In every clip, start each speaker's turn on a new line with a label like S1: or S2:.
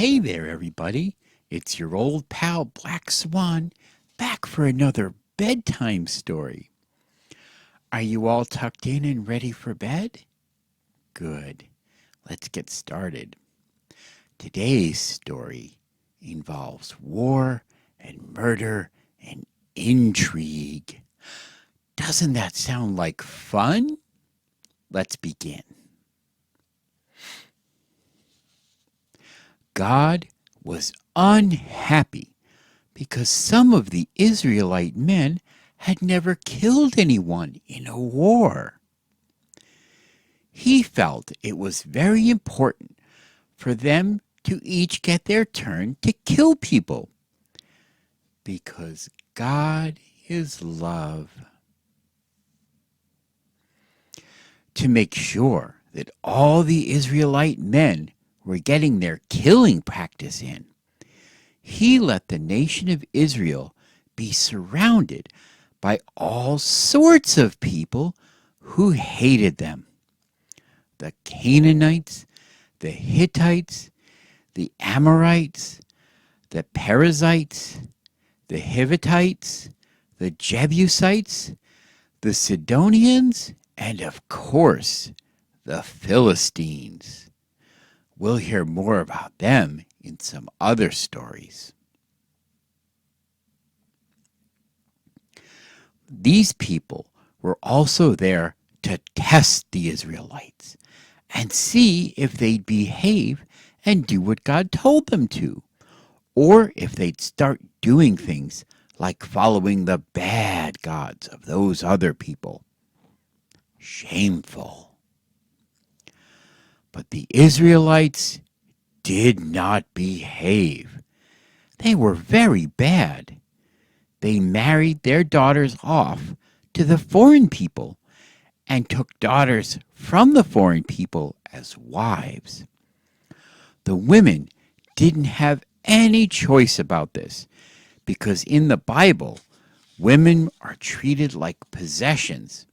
S1: Hey there, everybody. It's your old pal Black Swan back for another bedtime story. Are you all tucked in and ready for bed? Good. Let's get started. Today's story involves war and murder and intrigue. Doesn't that sound like fun? Let's begin. God was unhappy because some of the Israelite men had never killed anyone in a war. He felt it was very important for them to each get their turn to kill people because God is love. To make sure that all the Israelite men were getting their killing practice in, he let the nation of Israel be surrounded by all sorts of people who hated them. The Canaanites, the Hittites, the Amorites, the Perizzites, the Hivitites, the Jebusites, the Sidonians, and of course, the Philistines. We'll hear more about them in some other stories. These people were also there to test the Israelites and see if they'd behave and do what God told them to, or if they'd start doing things like following the bad gods of those other people. Shameful. But the Israelites did not behave. They were very bad. They married their daughters off to the foreign people and took daughters from the foreign people as wives. The women didn't have any choice about this because in the Bible, women are treated like possessions,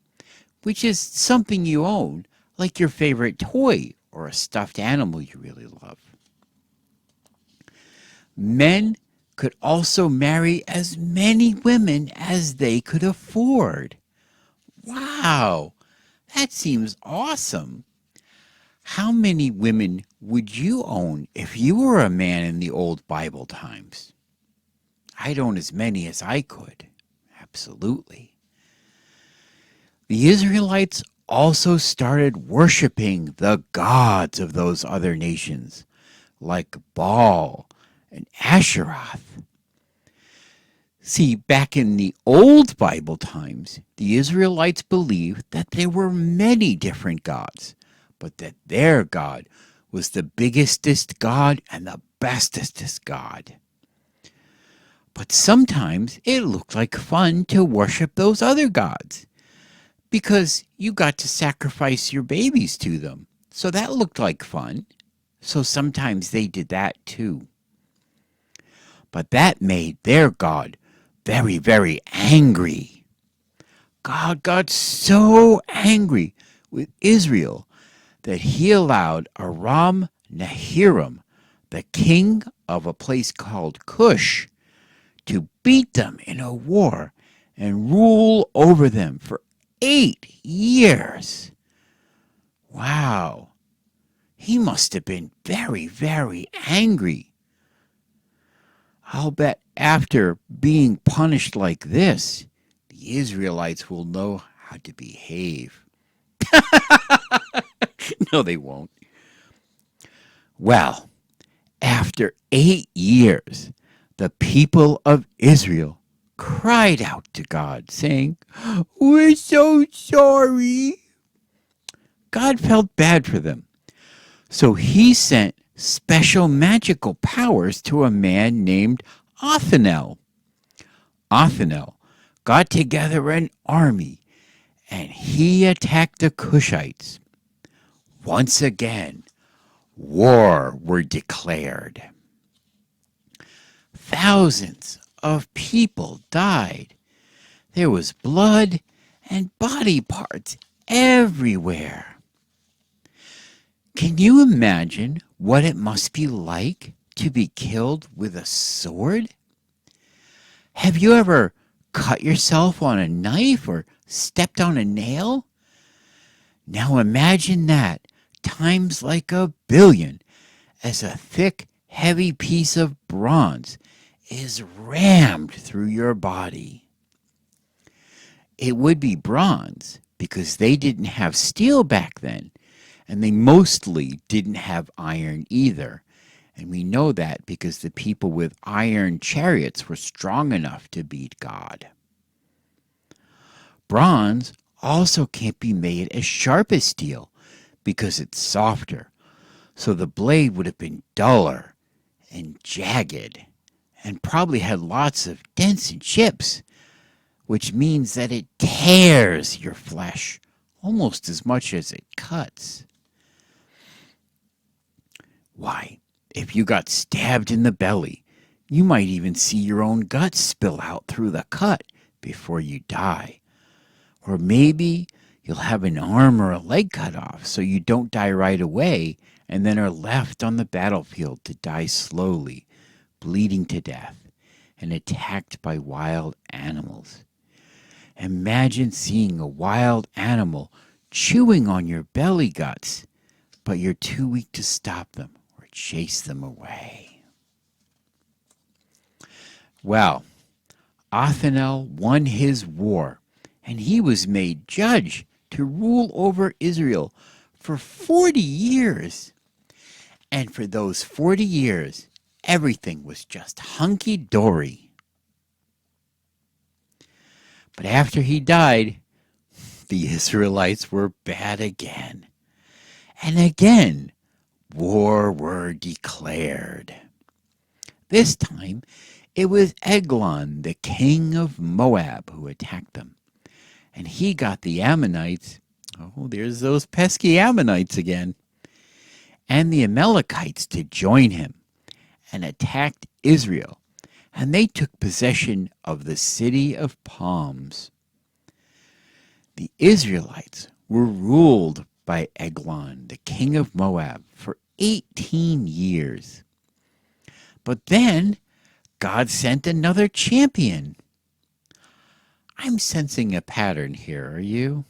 S1: which is something you own, like your favorite toy or a stuffed animal you really love. Men could also marry as many women as they could afford. Wow, that seems awesome. How many women would you own if you were a man in the old Bible times? I'd own as many as I could. Absolutely. The Israelites also started worshiping the gods of those other nations, like Baal and Asheroth. See, back in the old Bible times, the Israelites believed that there were many different gods, but that their God was the biggestest God and the bestestest God. But sometimes it looked like fun to worship those other gods, because you got to sacrifice your babies to them. So that looked like fun. So sometimes they did that too. But that made their God very, very angry. God got so angry with Israel that he allowed Aram Naharaim, the king of a place called Cush, to beat them in a war and rule over them for 8 years. Wow. He must have been very, very angry. I'll bet after being punished like this, the Israelites will know how to behave. No, they won't. Well, after 8 years, the people of Israel cried out to God, saying, "We're so sorry." God felt bad for them, so he sent special magical powers to a man named Othniel. Othniel got together an army, and he attacked the Cushites. Once again, war were declared. Thousands of people died. There was blood and body parts everywhere. Can you imagine what it must be like to be killed with a sword? Have you ever cut yourself on a knife or stepped on a nail? Now imagine that times like a billion as a thick, heavy piece of bronze is rammed through your body. It would be bronze because they didn't have steel back then, and they mostly didn't have iron either. And we know that because the people with iron chariots were strong enough to beat God. Bronze also can't be made as sharp as steel because it's softer, so the blade would have been duller and jagged and probably had lots of dents and chips, which means that it tears your flesh almost as much as it cuts. Why, if you got stabbed in the belly, you might even see your own guts spill out through the cut before you die. Or maybe you'll have an arm or a leg cut off so you don't die right away and then are left on the battlefield to die slowly, bleeding to death, and attacked by wild animals. Imagine seeing a wild animal chewing on your belly guts, but you're too weak to stop them or chase them away. Well, Othniel won his war, and he was made judge to rule over Israel for 40 years. And for those 40 years, everything was just hunky-dory. But after he died, the Israelites were bad again. And again, war were declared. This time, it was Eglon, the king of Moab, who attacked them. And he got the Ammonites, oh, there's those pesky Ammonites again, and the Amalekites to join him and attacked Israel. And they took possession of the city of palms. The Israelites were ruled by Eglon, the king of Moab, for 18 years. But then God sent another champion. I'm sensing a pattern here, are you?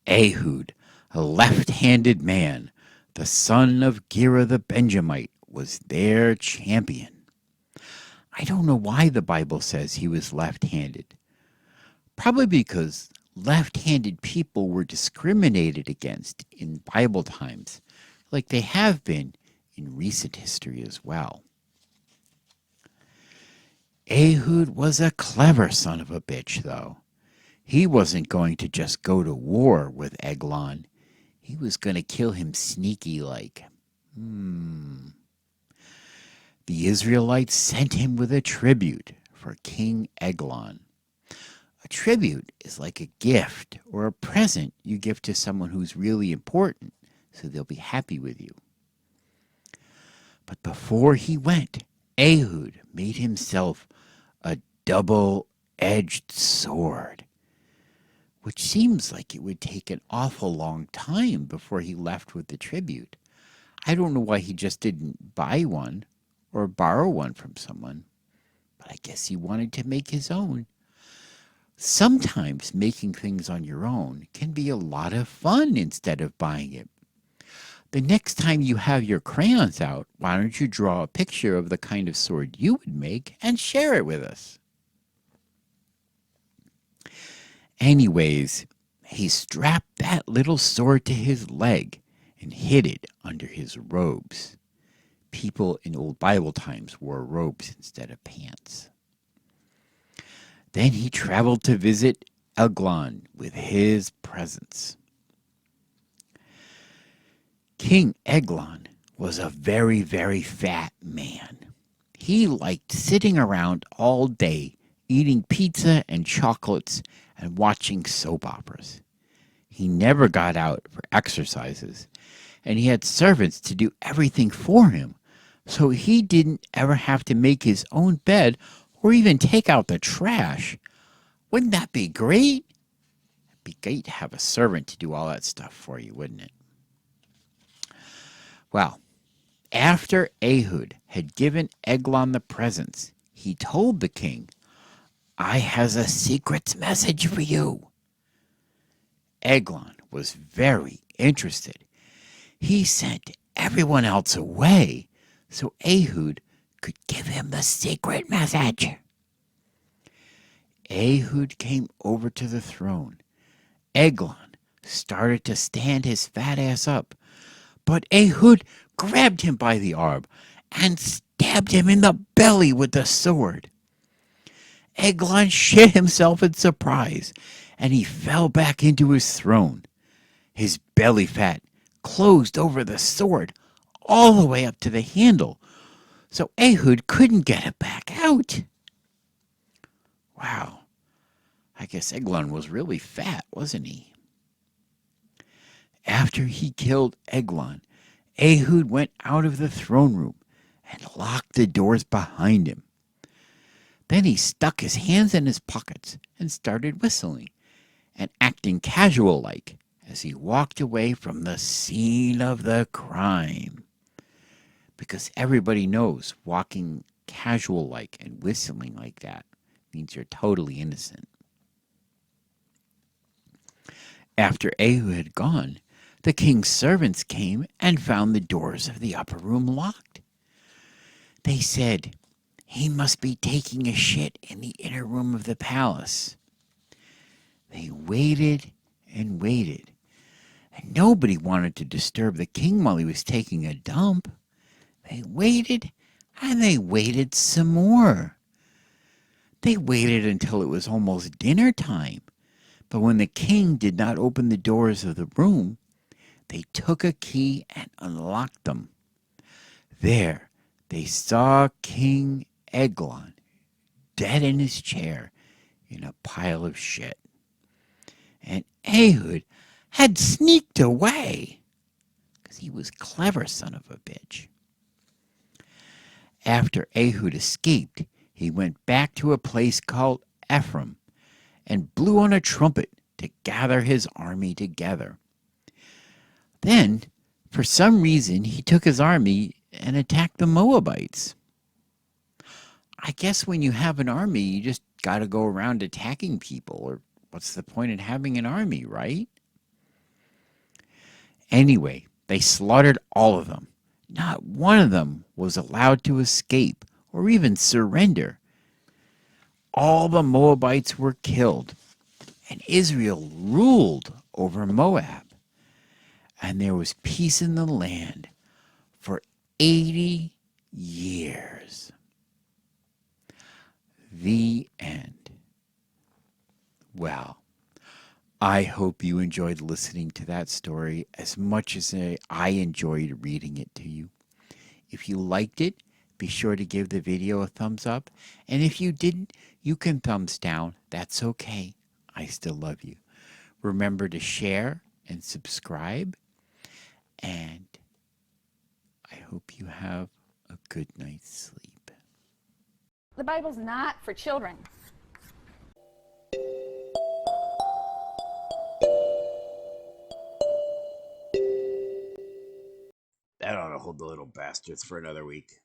S1: Ehud, a left-handed man, the son of Gera the Benjamite, was their champion. I don't know why the Bible says he was left-handed. Probably because left-handed people were discriminated against in Bible times, like they have been in recent history as well. Ehud was a clever son of a bitch, though. He wasn't going to just go to war with Eglon. He was going to kill him sneaky like. The Israelites sent him with a tribute for King Eglon. A tribute is like a gift or a present you give to someone who's really important, so they'll be happy with you. But before he went, Ehud made himself a double-edged sword, which seems like it would take an awful long time before he left with the tribute. I don't know why he just didn't buy one or borrow one from someone, but I guess he wanted to make his own. Sometimes making things on your own can be a lot of fun instead of buying it. The next time you have your crayons out, why don't you draw a picture of the kind of sword you would make and share it with us? Anyways, he strapped that little sword to his leg and hid it under his robes. People in old Bible times wore robes instead of pants. Then he traveled to visit Eglon with his presents. King Eglon was a very, very fat man. He liked sitting around all day, eating pizza and chocolates and watching soap operas. He never got out for exercises, and he had servants to do everything for him, so he didn't ever have to make his own bed or even take out the trash. Wouldn't that be great? It'd be great to have a servant to do all that stuff for you, wouldn't it? Well, After Ehud had given Eglon the presents, he told the king, I has a secret message for you. Eglon was very interested. He sent everyone else away so Ehud could give him the secret message. Ehud came over to the throne. Eglon started to stand his fat ass up, but Ehud grabbed him by the arm and stabbed him in the belly with the sword. Eglon shit himself in surprise, and he fell back into his throne. His belly fat closed over the sword all the way up to the handle, so Ehud couldn't get it back out. Wow, I guess Eglon was really fat, wasn't he? After he killed Eglon, Ehud went out of the throne room and locked the doors behind him. Then he stuck his hands in his pockets and started whistling and acting casual like as he walked away from the scene of the crime. Because everybody knows walking casual like and whistling like that means you're totally innocent. After Ehud had gone, the king's servants came and found the doors of the upper room locked. They said, he must be taking a shit in the inner room of the palace. They waited and waited, and nobody wanted to disturb the king while he was taking a dump. They waited and they waited some more. They waited until it was almost dinner time, but when the king did not open the doors of the room, they took a key and unlocked them. There they saw King Eglon dead in his chair in a pile of shit. And Ehud had sneaked away because he was clever, son of a bitch. After Ehud escaped, he went back to a place called Ephraim and blew on a trumpet to gather his army together. Then, for some reason, he took his army and attacked the Moabites. I guess when you have an army, you just got to go around attacking people, or what's the point in having an army, right? Anyway, they slaughtered all of them. Not one of them was allowed to escape or even surrender. All the Moabites were killed, and Israel ruled over Moab. And there was peace in the land for 80 years. The end. Well, I hope you enjoyed listening to that story as much as I enjoyed reading it to you. If you liked it, be sure to give the video a thumbs up. And if you didn't, you can thumbs down. That's okay. I still love you. Remember to share and subscribe. And I hope you have a good night's sleep.
S2: The Bible's not for children.
S3: That ought to hold the little bastards for another week.